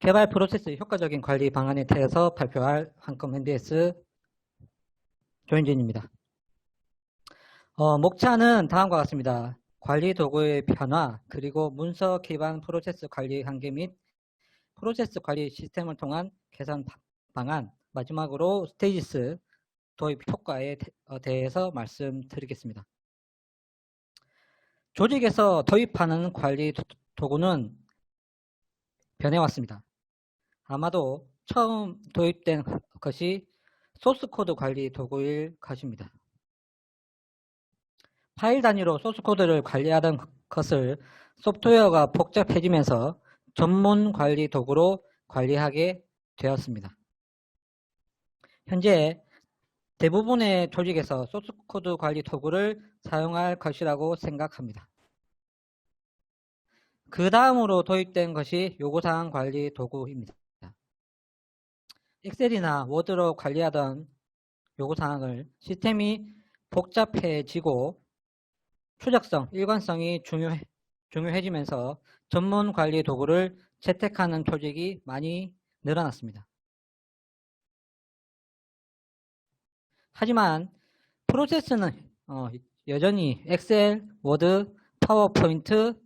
개발 프로세스 효과적인 관리 방안에 대해서 발표할 한컴 NDS 조현진입니다. 목차는 다음과 같습니다. 관리 도구의 변화, 그리고 문서 기반 프로세스 관리 한계 및 프로세스 관리 시스템을 통한 개선 방안, 마지막으로 스테이지스 도입 효과에 대해서 말씀드리겠습니다. 조직에서 도입하는 관리 도구는 변해왔습니다. 아마도 처음 도입된 것이 소스코드 관리 도구일 것입니다. 파일 단위로 소스코드를 관리하던 것을 소프트웨어가 복잡해지면서 전문 관리 도구로 관리하게 되었습니다. 현재 대부분의 조직에서 소스코드 관리 도구를 사용할 것이라고 생각합니다. 그 다음으로 도입된 것이 요구사항 관리 도구입니다. 엑셀이나 워드로 관리하던 요구사항을 시스템이 복잡해지고 추적성, 일관성이 중요해지면서 전문 관리 도구를 채택하는 조직이 많이 늘어났습니다. 하지만 프로세스는 여전히 엑셀, 워드, 파워포인트,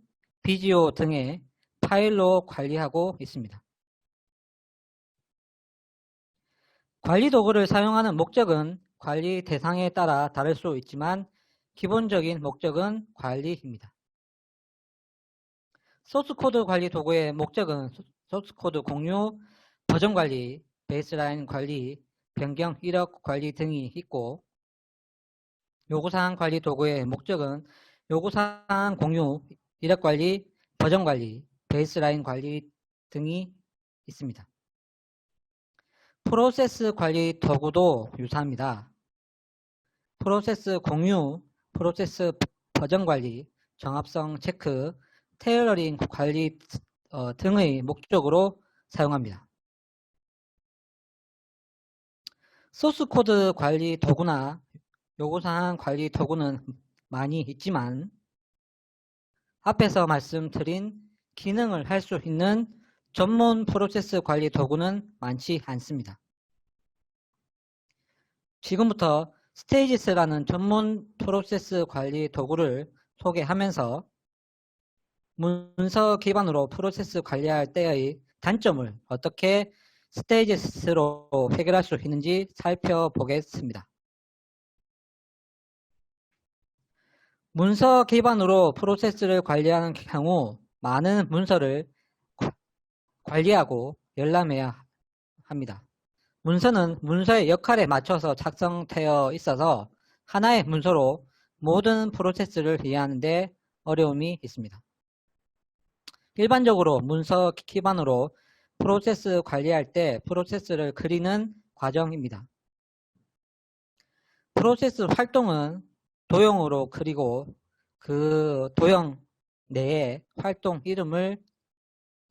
비지오 등의 파일로 관리하고 있습니다. 관리 도구를 사용하는 목적은 관리 대상에 따라 다를 수 있지만 기본적인 목적은 관리입니다. 소스코드 관리 도구의 목적은 소스코드 공유, 버전 관리, 베이스라인 관리, 변경 이력 관리 등이 있고, 요구사항 관리 도구의 목적은 요구사항 공유, 이력 관리, 버전 관리, 베이스라인 관리 등이 있습니다. 프로세스 관리 도구도 유사합니다. 프로세스 공유, 프로세스 버전 관리, 정합성 체크, 테일러링 관리 등의 목적으로 사용합니다. 소스코드 관리 도구나 요구사항 관리 도구는 많이 있지만 앞에서 말씀드린 기능을 할 수 있는 전문 프로세스 관리 도구는 많지 않습니다. 지금부터 스테이지스라는 전문 프로세스 관리 도구를 소개하면서 문서 기반으로 프로세스 관리할 때의 단점을 어떻게 스테이지스로 해결할 수 있는지 살펴보겠습니다. 문서 기반으로 프로세스를 관리하는 경우 많은 문서를 관리하고 열람해야 합니다. 문서는 문서의 역할에 맞춰서 작성되어 있어서 하나의 문서로 모든 프로세스를 이해하는 데 어려움이 있습니다. 일반적으로 문서 기반으로 프로세스 관리할 때 프로세스를 그리는 과정입니다. 프로세스 활동은 도형으로 그리고 그 도형 내에 활동 이름을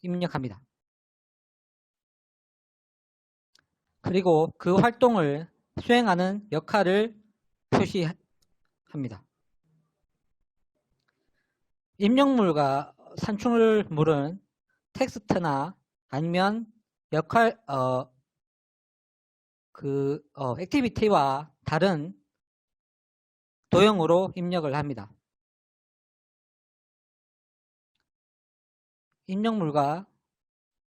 입력합니다. 그리고 그 활동을 수행하는 역할을 표시합니다. 입력물과 산출물은 텍스트나 아니면 역할 액티비티와 다른 도형으로 입력을 합니다. 입력물과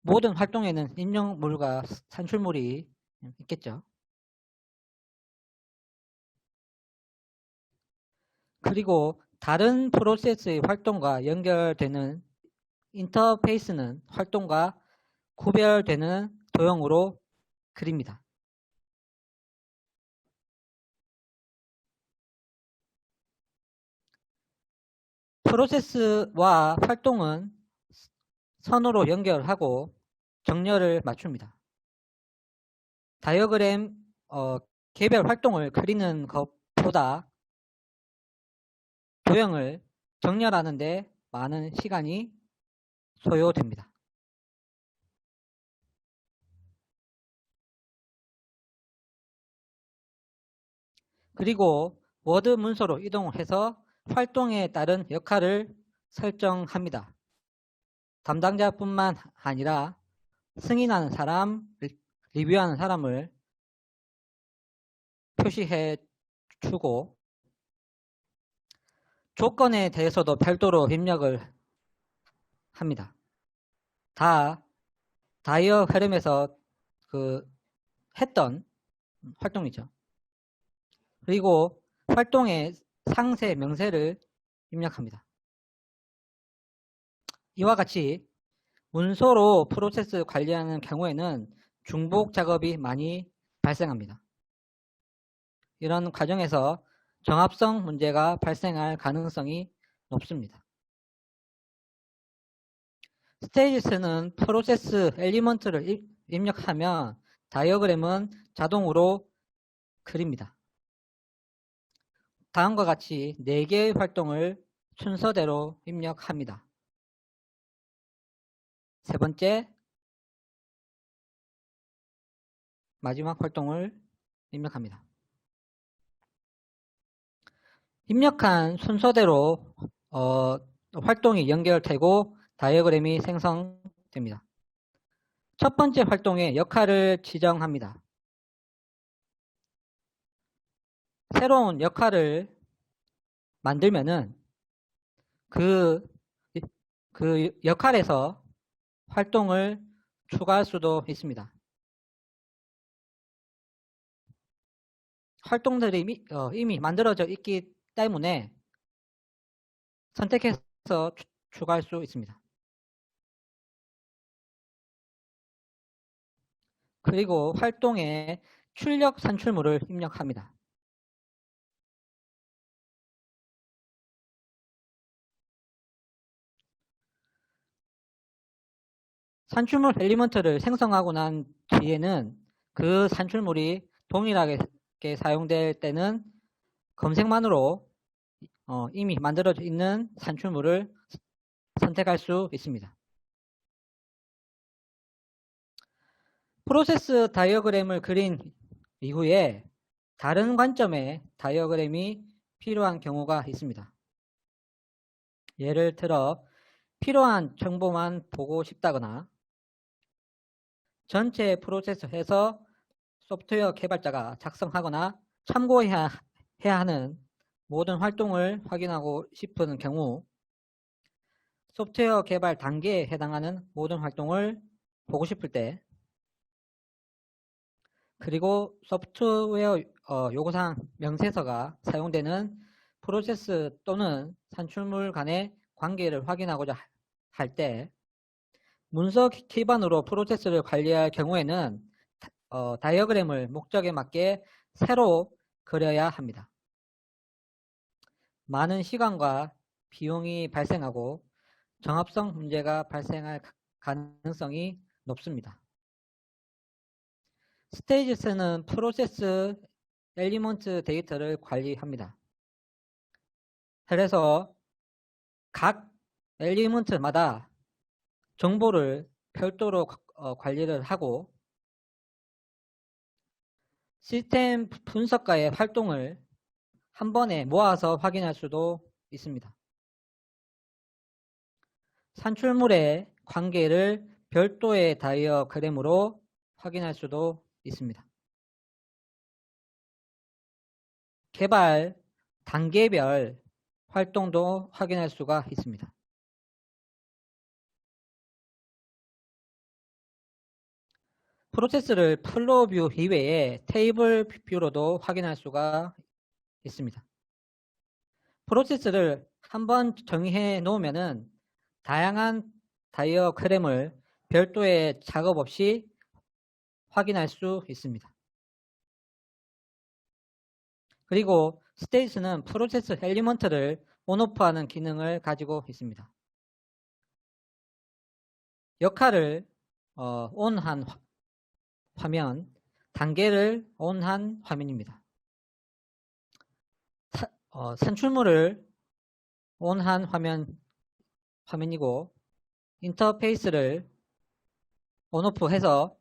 모든 활동에는 입력물과 산출물이 있겠죠. 그리고 다른 프로세스의 활동과 연결되는 인터페이스는 활동과 구별되는 도형으로 그립니다. 프로세스와 활동은 선으로 연결하고 정렬을 맞춥니다. 다이어그램 개별 활동을 그리는 것보다 도형을 정렬하는 데 많은 시간이 소요됩니다. 그리고 워드 문서로 이동해서 활동에 따른 역할을 설정합니다. 담당자뿐만 아니라 승인하는 사람, 리뷰하는 사람을 표시해 주고 조건에 대해서도 별도로 입력을 합니다. 다 다이어 흐름에서 했던 활동이죠. 그리고 활동의 상세, 명세를 입력합니다. 이와 같이 문서로 프로세스 관리하는 경우에는 중복 작업이 많이 발생합니다. 이런 과정에서 정합성 문제가 발생할 가능성이 높습니다. 스테이지스는 프로세스 엘리먼트를 입력하면 다이어그램은 자동으로 그립니다. 다음과 같이 4개의 활동을 순서대로 입력합니다. 세 번째, 마지막 활동을 입력합니다. 입력한 순서대로 활동이 연결되고 다이어그램이 생성됩니다. 첫 번째 활동의 역할을 지정합니다. 새로운 역할을 만들면은 그 역할에서 활동을 추가할 수도 있습니다. 활동들이 이미 만들어져 있기 때문에 선택해서 추가할 수 있습니다. 그리고 활동에 출력 산출물을 입력합니다. 산출물 엘리먼트를 생성하고 난 뒤에는 그 산출물이 동일하게 사용될 때는 검색만으로 이미 만들어져 있는 산출물을 선택할 수 있습니다. 프로세스 다이어그램을 그린 이후에 다른 관점의 다이어그램이 필요한 경우가 있습니다. 예를 들어 필요한 정보만 보고 싶다거나 전체 프로세스에서 소프트웨어 개발자가 작성하거나 참고해야 하는 모든 활동을 확인하고 싶은 경우 소프트웨어 개발 단계에 해당하는 모든 활동을 보고 싶을 때 그리고 소프트웨어 요구사항 명세서가 사용되는 프로세스 또는 산출물 간의 관계를 확인하고자 할 때 문서 기반으로 프로세스를 관리할 경우에는 다이어그램을 목적에 맞게 새로 그려야 합니다. 많은 시간과 비용이 발생하고 정합성 문제가 발생할 가능성이 높습니다. 스테이지스는 프로세스 엘리먼트 데이터를 관리합니다. 그래서 각 엘리먼트마다 정보를 별도로 관리를 하고 시스템 분석가의 활동을 한 번에 모아서 확인할 수도 있습니다. 산출물의 관계를 별도의 다이어그램으로 확인할 수도 있습니다. 개발 단계별 활동도 확인할 수가 있습니다. 프로세스를 플로우 뷰 이외에 테이블 뷰로도 확인할 수가 있습니다. 프로세스를 한번 정의해 놓으면은 다양한 다이어그램을 별도의 작업 없이 확인할 수 있습니다. 그리고 스테이지는 프로세스 엘리먼트를 온오프하는 기능을 가지고 있습니다. 역할을 온한 화면, 단계를 온한 화면입니다. 산출물을 온한 화면이고 인터페이스를 온오프해서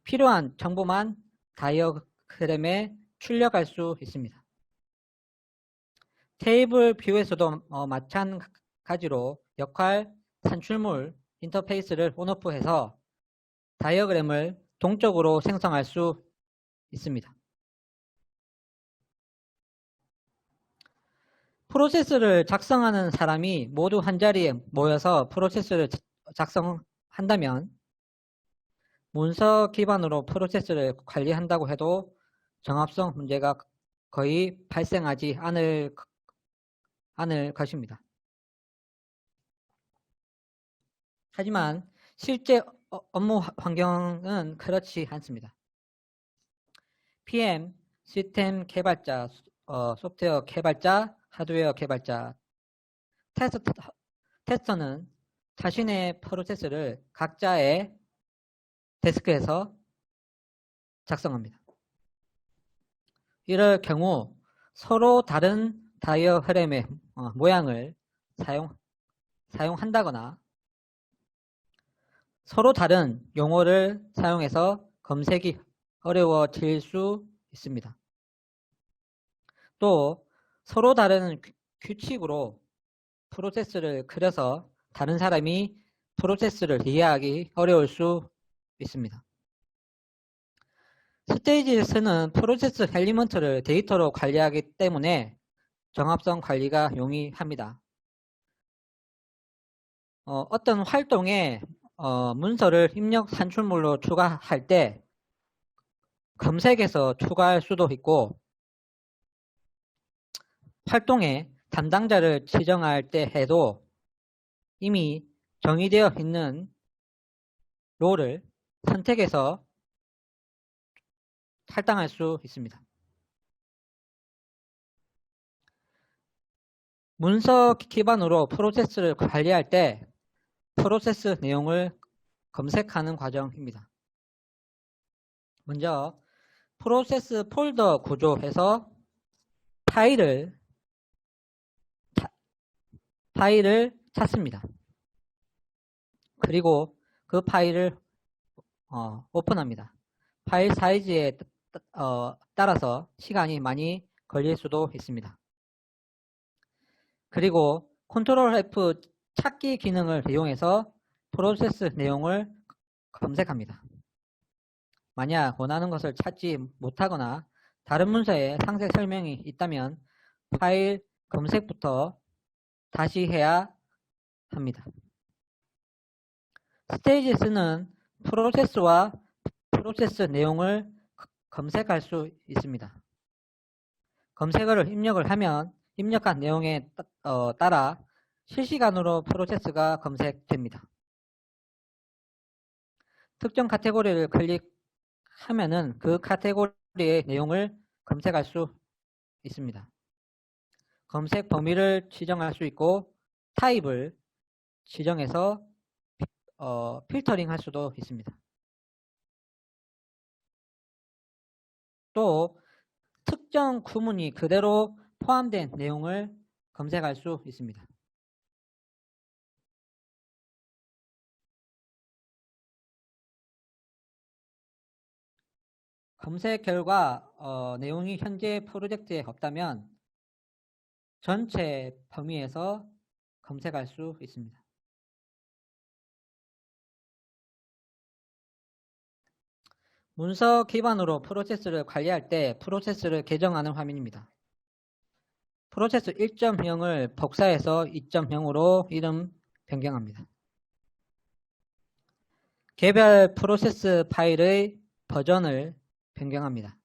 필요한 정보만 다이어그램에 출력할 수 있습니다. 테이블 뷰에서도 마찬가지로 역할, 산출물, 인터페이스를 온오프해서 다이어그램을 동적으로 생성할 수 있습니다. 프로세스를 작성하는 사람이 모두 한자리에 모여서 프로세스를 작성한다면 문서 기반으로 프로세스를 관리한다고 해도 정합성 문제가 거의 발생하지 않을 것입니다. 하지만 실제 업무 환경은 그렇지 않습니다. PM, 시스템 개발자, 소프트웨어 개발자, 하드웨어 개발자, 테스터는 자신의 프로세스를 각자의 데스크에서 작성합니다. 이럴 경우 서로 다른 다이어그램의 모양을 사용한다거나 서로 다른 용어를 사용해서 검색이 어려워질 수 있습니다. 또 서로 다른 규칙으로 프로세스를 그려서 다른 사람이 프로세스를 이해하기 어려울 수 있습니다. 스테이지스는 프로세스 엘리먼트를 데이터로 관리하기 때문에 정합성 관리가 용이합니다. 어떤 활동에 문서를 입력 산출물로 추가할 때 검색해서 추가할 수도 있고 활동에 담당자를 지정할 때 해도 이미 정의되어 있는 롤을 선택해서 할당할 수 있습니다. 문서 기반으로 프로세스를 관리할 때 프로세스 내용을 검색하는 과정입니다. 먼저 프로세스 폴더 구조에서 파일을 찾습니다. 그리고 그 파일을 오픈합니다. 파일 사이즈에 따라서 시간이 많이 걸릴 수도 있습니다. 그리고 컨트롤 F 찾기 기능을 이용해서 프로세스 내용을 검색합니다. 만약 원하는 것을 찾지 못하거나 다른 문서에 상세 설명이 있다면 파일 검색부터 다시 해야 합니다. 스테이지스는 프로세스와 프로세스 내용을 검색할 수 있습니다. 검색어를 입력을 하면 입력한 내용에 따라 실시간으로 프로세스가 검색됩니다. 특정 카테고리를 클릭하면은 그 카테고리의 내용을 검색할 수 있습니다. 검색 범위를 지정할 수 있고 타입을 지정해서 필터링 할 수도 있습니다. 또 특정 구문이 그대로 포함된 내용을 검색할 수 있습니다. 검색 결과 내용이 현재 프로젝트에 없다면 전체 범위에서 검색할 수 있습니다. 문서 기반으로 프로세스를 관리할 때 프로세스를 개정하는 화면입니다. 프로세스 1.0을 복사해서 2.0으로 이름 변경합니다. 개별 프로세스 파일의 버전을 변경합니다.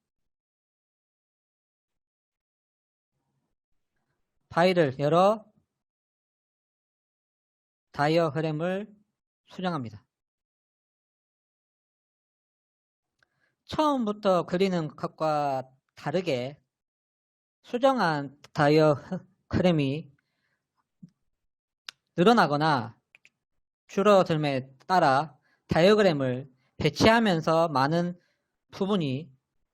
파일을 열어 다이어그램을 수정합니다. 처음부터 그리는 것과 다르게 수정한 다이어그램이 늘어나거나 줄어듦에 따라 다이어그램을 배치하면서 많은 부분이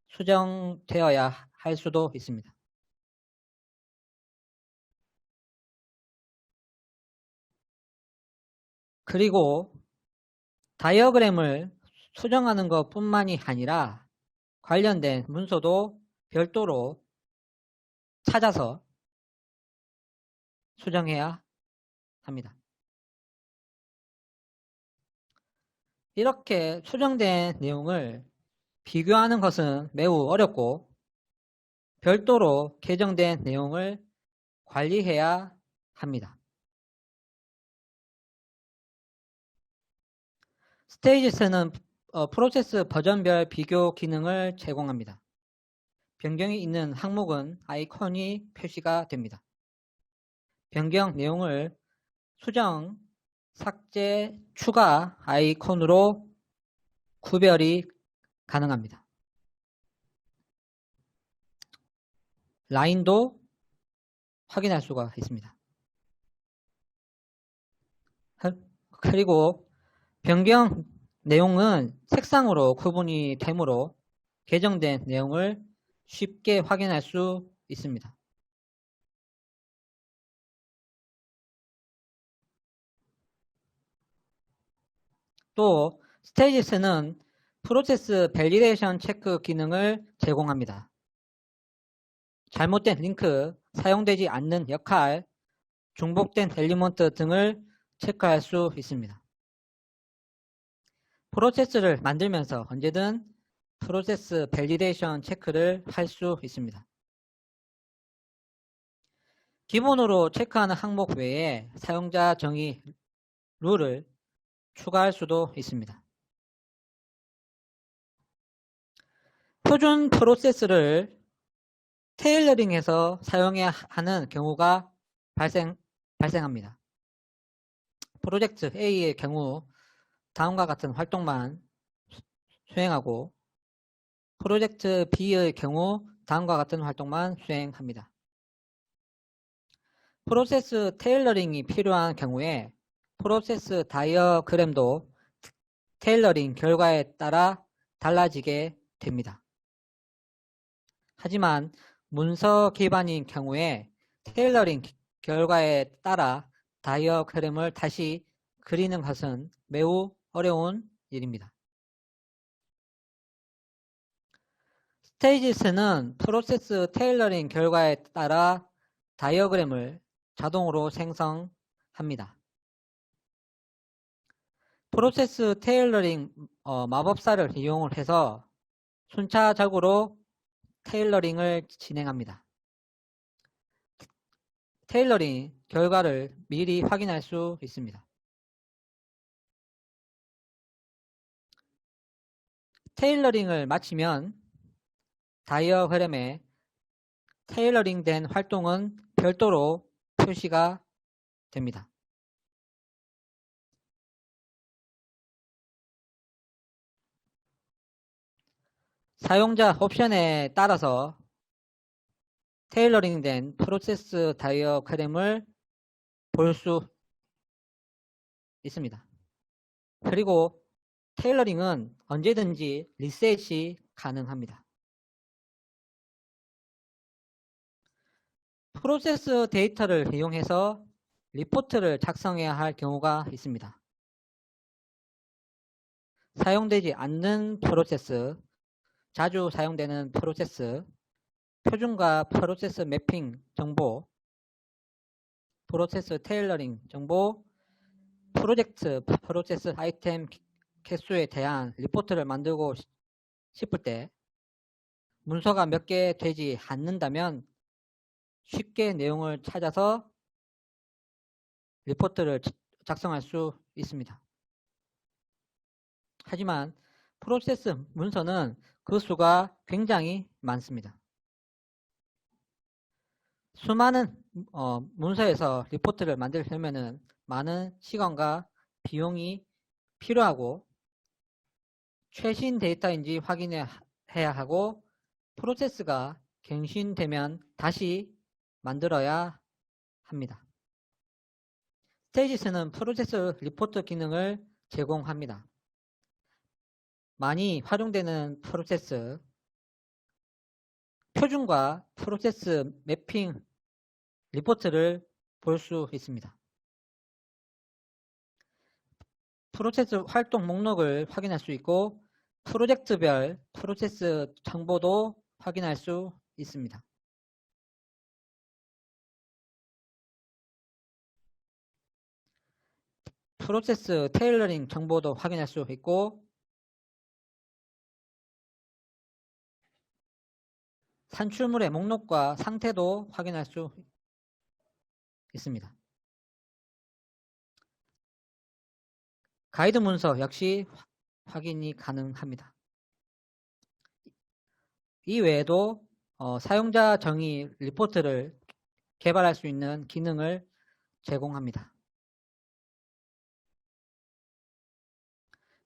수정되어야 할 수도 있습니다. 그리고 다이어그램을 수정하는 것뿐만이 아니라 관련된 문서도 별도로 찾아서 수정해야 합니다. 이렇게 수정된 내용을 비교하는 것은 매우 어렵고 별도로 개정된 내용을 관리해야 합니다. 스테이지스는 프로세스 버전별 비교 기능을 제공합니다. 변경이 있는 항목은 아이콘이 표시가 됩니다. 변경 내용을 수정, 삭제, 추가 아이콘으로 구별이 가능합니다. 라인도 확인할 수가 있습니다. 그리고 변경 내용은 색상으로 구분이 되므로 개정된 내용을 쉽게 확인할 수 있습니다. 또 스테이지스는 프로세스 밸리데이션 체크 기능을 제공합니다. 잘못된 링크, 사용되지 않는 역할, 중복된 엘리먼트 등을 체크할 수 있습니다. 프로세스를 만들면서 언제든 프로세스 밸리데이션 체크를 할 수 있습니다. 기본으로 체크하는 항목 외에 사용자 정의 룰을 추가할 수도 있습니다. 표준 프로세스를 테일러링해서 사용해야 하는 경우가 발생합니다. 프로젝트 A의 경우 다음과 같은 활동만 수행하고 프로젝트 B의 경우 다음과 같은 활동만 수행합니다. 프로세스 테일러링이 필요한 경우에 프로세스 다이어그램도 테일러링 결과에 따라 달라지게 됩니다. 하지만 문서 기반인 경우에 테일러링 결과에 따라 다이어그램을 다시 그리는 것은 매우 어려운 일입니다. 스테이지스는 프로세스 테일러링 결과에 따라 다이어그램을 자동으로 생성합니다. 프로세스 테일러링 마법사를 이용을 해서 순차적으로 테일러링을 진행합니다. 테일러링 결과를 미리 확인할 수 있습니다. 테일러링을 마치면 다이어그램에 테일러링된 활동은 별도로 표시가 됩니다. 사용자 옵션에 따라서 테일러링된 프로세스 다이어그램을 볼 수 있습니다. 그리고 테일러링은 언제든지 리셋이 가능합니다. 프로세스 데이터를 이용해서 리포트를 작성해야 할 경우가 있습니다. 사용되지 않는 프로세스, 자주 사용되는 프로세스, 표준과 프로세스 매핑 정보, 프로세스 테일러링 정보, 프로세스 아이템 개수에 대한 리포트를 만들고 싶을 때 문서가 몇 개 되지 않는다면 쉽게 내용을 찾아서 리포트를 작성할 수 있습니다. 하지만 프로세스 문서는 그 수가 굉장히 많습니다. 수많은 문서에서 리포트를 만들려면 많은 시간과 비용이 필요하고 최신 데이터인지 확인해야 하고 프로세스가 갱신되면 다시 만들어야 합니다. 스테이지스는 프로세스 리포트 기능을 제공합니다. 많이 활용되는 프로세스, 표준과 프로세스 매핑 리포트를 볼 수 있습니다. 프로세스 활동 목록을 확인할 수 있고 프로젝트별 프로세스 정보도 확인할 수 있습니다. 프로세스 테일러링 정보도 확인할 수 있고 산출물의 목록과 상태도 확인할 수 있습니다. 가이드 문서 역시 확인이 가능합니다. 이 외에도 사용자 정의 리포트를 개발할 수 있는 기능을 제공합니다.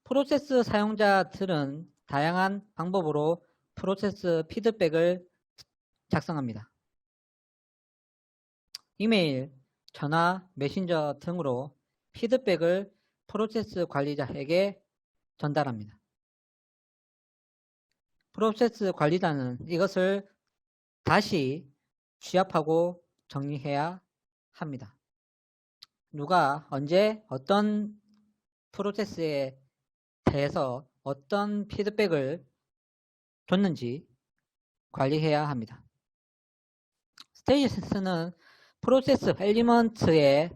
프로세스 사용자들은 다양한 방법으로 프로세스 피드백을 작성합니다. 이메일, 전화, 메신저 등으로 피드백을 프로세스 관리자에게 전달합니다. 프로세스 관리자는 이것을 다시 취합하고 정리해야 합니다. 누가 언제 어떤 프로세스에 대해서 어떤 피드백을 줬는지 관리해야 합니다. 스테이지스는 프로세스 엘리먼트에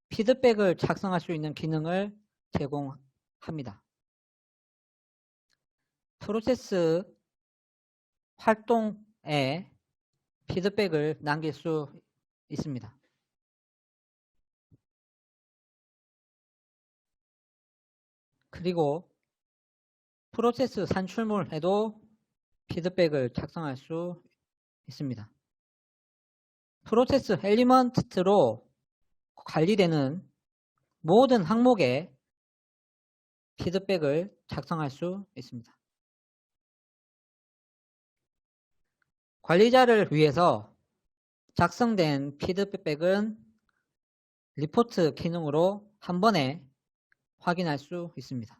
피드백을 작성할 수 있는 기능을 제공합니다. 프로세스 활동에 피드백을 남길 수 있습니다. 그리고 프로세스 산출물에도 피드백을 작성할 수 있습니다. 프로세스 엘리먼트로 관리되는 모든 항목에 피드백을 작성할 수 있습니다. 관리자를 위해서 작성된 피드백은 리포트 기능으로 한 번에 확인할 수 있습니다.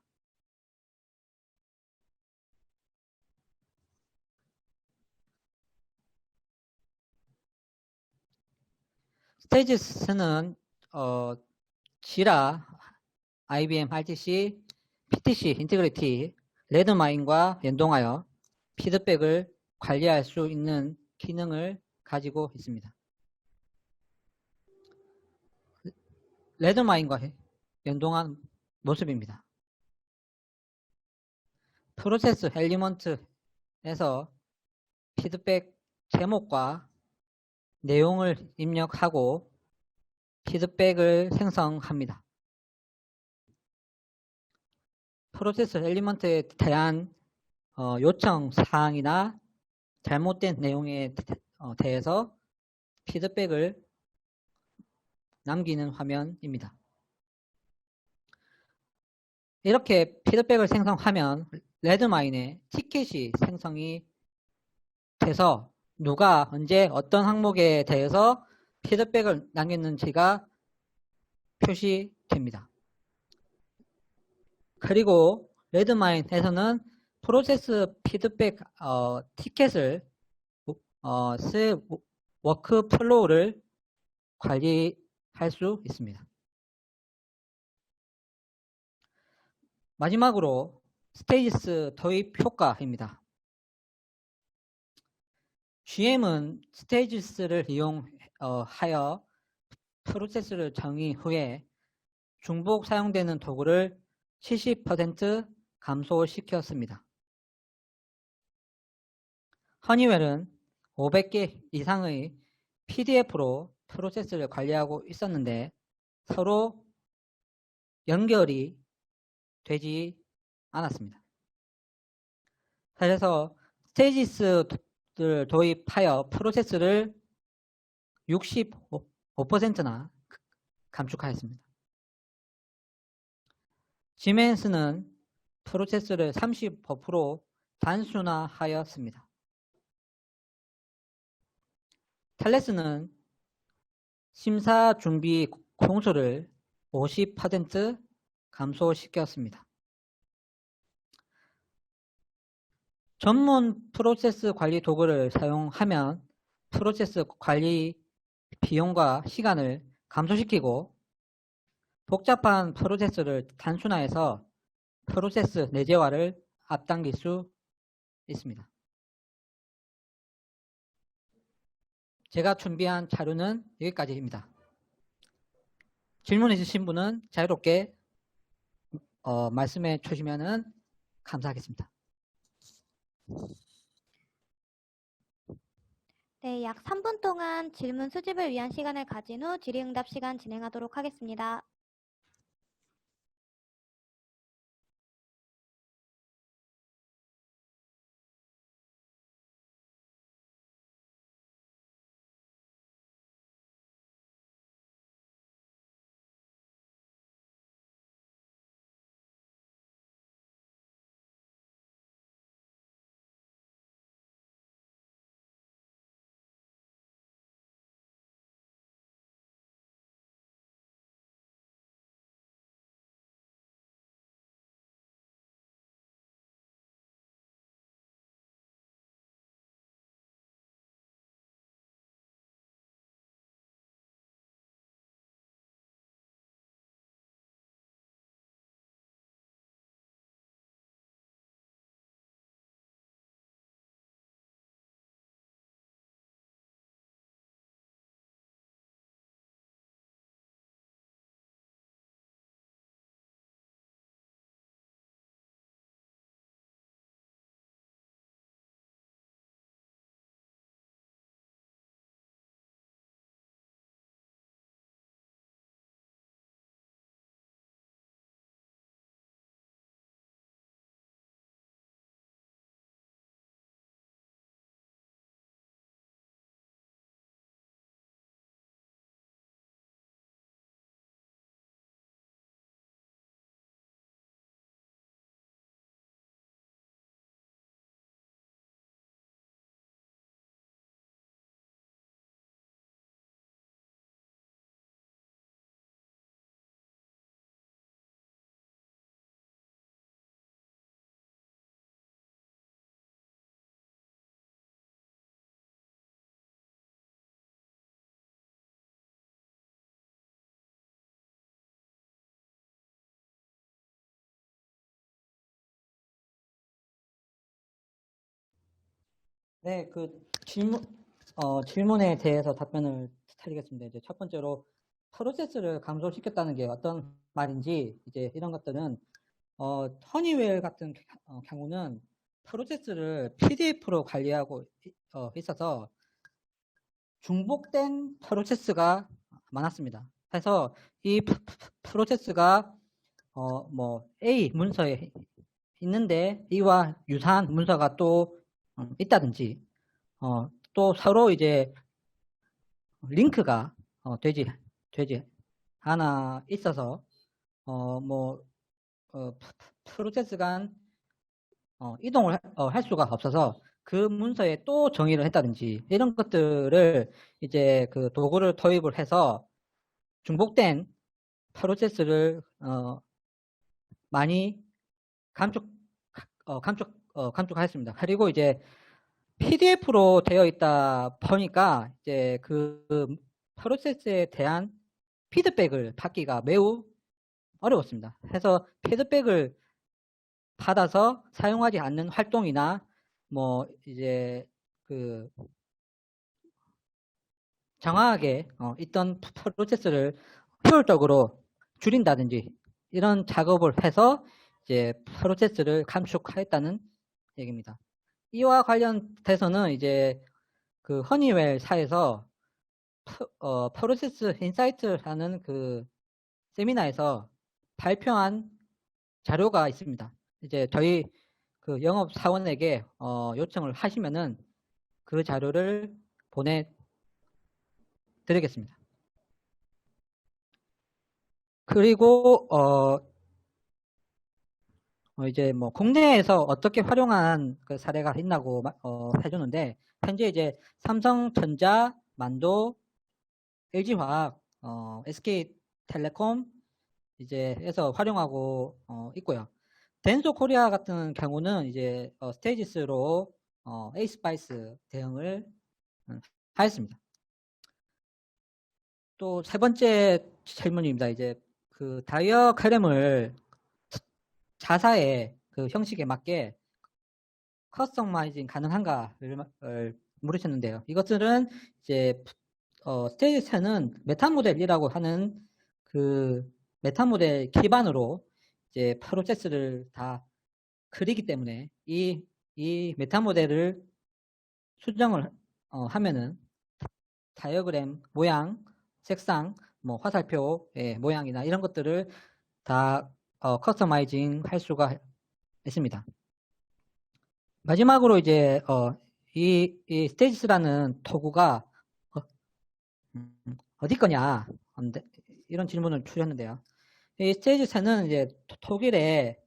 스테이지스는 지라, IBM RTC, PTC 인티그리티, 레드마인과 연동하여 피드백을 관리할 수 있는 기능을 가지고 있습니다. 레드마인과 연동한 모습입니다. 프로세스 엘리먼트에서 피드백 제목과 내용을 입력하고 피드백을 생성합니다. 프로세스 엘리먼트에 대한 요청 사항이나 잘못된 내용에 대해서 피드백을 남기는 화면입니다. 이렇게 피드백을 생성하면 레드마인에 티켓이 생성이 돼서 누가 언제 어떤 항목에 대해서 피드백을 남겼는지가 표시됩니다. 그리고 레드마인에서는 프로세스 피드백 티켓을 워크플로우를 관리할 수 있습니다. 마지막으로 스테이지스 도입 효과입니다. GM은 스테이지스를 이용하여 프로세스를 정의 후에 중복 사용되는 도구를 70% 감소시켰습니다. 허니웰은 500개 이상의 PDF로 프로세스를 관리하고 있었는데 서로 연결이 되지 않았습니다. 그래서 스테이지스를 도입하여 프로세스를 65%나 감축하였습니다. 지멘스는 프로세스를 35% 단순화하였습니다. 텔레스는 심사 준비 공소를 50% 감소시켰습니다. 전문 프로세스 관리 도구를 사용하면 프로세스 관리 비용과 시간을 감소시키고 복잡한 프로세스를 단순화해서 프로세스 내재화를 앞당길 수 있습니다. 제가 준비한 자료는 여기까지입니다. 질문해 주신 분은 자유롭게 말씀해 주시면은 감사하겠습니다. 네, 약 3분 동안 질문 수집을 위한 시간을 가진 후 질의응답 시간 진행하도록 하겠습니다. 네, 그 질문에 대해서 답변을 드리겠습니다. 이제 첫 번째로 프로세스를 감소시켰다는 게 어떤 말인지 이제 이런 것들은 허니웰 같은 경우는 프로세스를 PDF로 관리하고 있어서 중복된 프로세스가 많았습니다. 그래서 이 프로세스가 뭐 A 문서에 있는데 이와 유사한 문서가 또 있다든지 또 서로 이제 링크가 되지 않아 있어서 프로세스 간 이동을 할 수가 없어서 그 문서에 또 정의를 했다든지 이런 것들을 이제 그 도구를 도입을 해서 중복된 프로세스를 많이 감축하였습니다. 그리고 이제 PDF로 되어 있다 보니까 이제 그 프로세스에 대한 피드백을 받기가 매우 어려웠습니다. 그래서 피드백을 받아서 사용하지 않는 활동이나 뭐 이제 그 정확하게 있던 프로세스를 효율적으로 줄인다든지 이런 작업을 해서 이제 프로세스를 감축하였다는 얘기입니다. 이와 관련돼서는 이제 그 허니웰사에서 프로세스 인사이트라는 그 세미나에서 발표한 자료가 있습니다. 이제 저희 그 영업 사원에게 요청을 하시면은 그 자료를 보내드리겠습니다. 그리고 이제 뭐 국내에서 어떻게 활용한 그 사례가 있나고 해주는데 현재 이제 삼성전자, 만도, LG화학, SK텔레콤 이제 해서 활용하고 있고요. 덴소 코리아 같은 경우는 이제 스테이지스로 에이스파이스 대응을 하였습니다. 또 세 번째 질문입니다. 이제 그 다이어그램을 자사의 그 형식에 맞게 커스터마이징 가능한가를 물으셨는데요. 이것들은 이제 스테이지스는 메타 모델이라고 하는 그 메타 모델 기반으로 이제 프로세스를 다 그리기 때문에 이 메타 모델을 수정을 하면은 다이어그램 모양, 색상, 뭐 화살표의 모양이나 이런 것들을 다 커스터마이징 할 수가 있습니다. 마지막으로 이제 이 스테이지스라는 토구가 어디 거냐 이런 질문을 주셨는데요. 이 스테이지스는 이제 독일의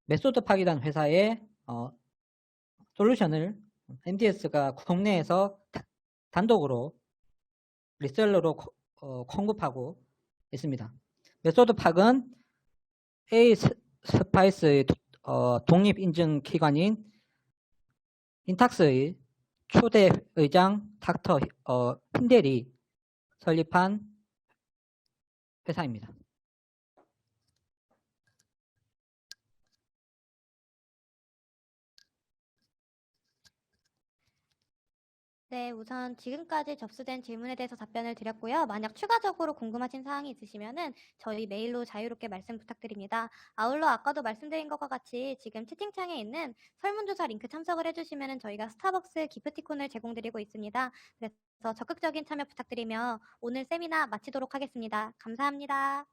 메소드팍이라는 회사의 솔루션을 MDS가 국내에서 단독으로 리셀러로 공급하고 있습니다. 메소드팍은 A 스파이스의 독립 인증 기관인 인탁스의 초대 의장 닥터 핀델이 설립한 회사입니다. 네, 우선 지금까지 접수된 질문에 대해서 답변을 드렸고요. 만약 추가적으로 궁금하신 사항이 있으시면은 저희 메일로 자유롭게 말씀 부탁드립니다. 아울러 아까도 말씀드린 것과 같이 지금 채팅창에 있는 설문조사 링크 참석을 해주시면은 저희가 스타벅스 기프티콘을 제공드리고 있습니다. 그래서 적극적인 참여 부탁드리며 오늘 세미나 마치도록 하겠습니다. 감사합니다.